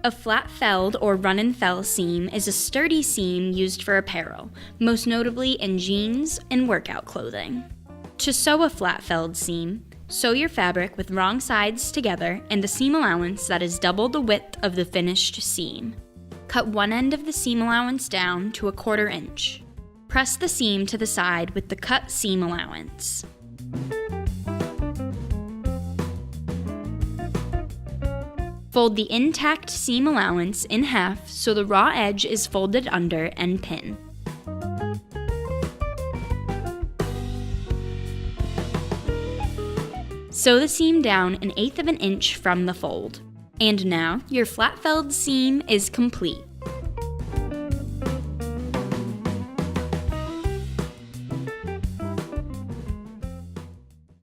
A flat felled or run and fell seam is a sturdy seam used for apparel, most notably in jeans and workout clothing. To sew a flat felled seam, sew your fabric with wrong sides together and a seam allowance that is double the width of the finished seam. Cut one end of the seam allowance down to 1/4 inch. Press the seam to the side with the cut seam allowance. Fold the intact seam allowance in half so the raw edge is folded under and pin. Sew the seam down 1/8 of an inch from the fold. And now your flat felled seam is complete.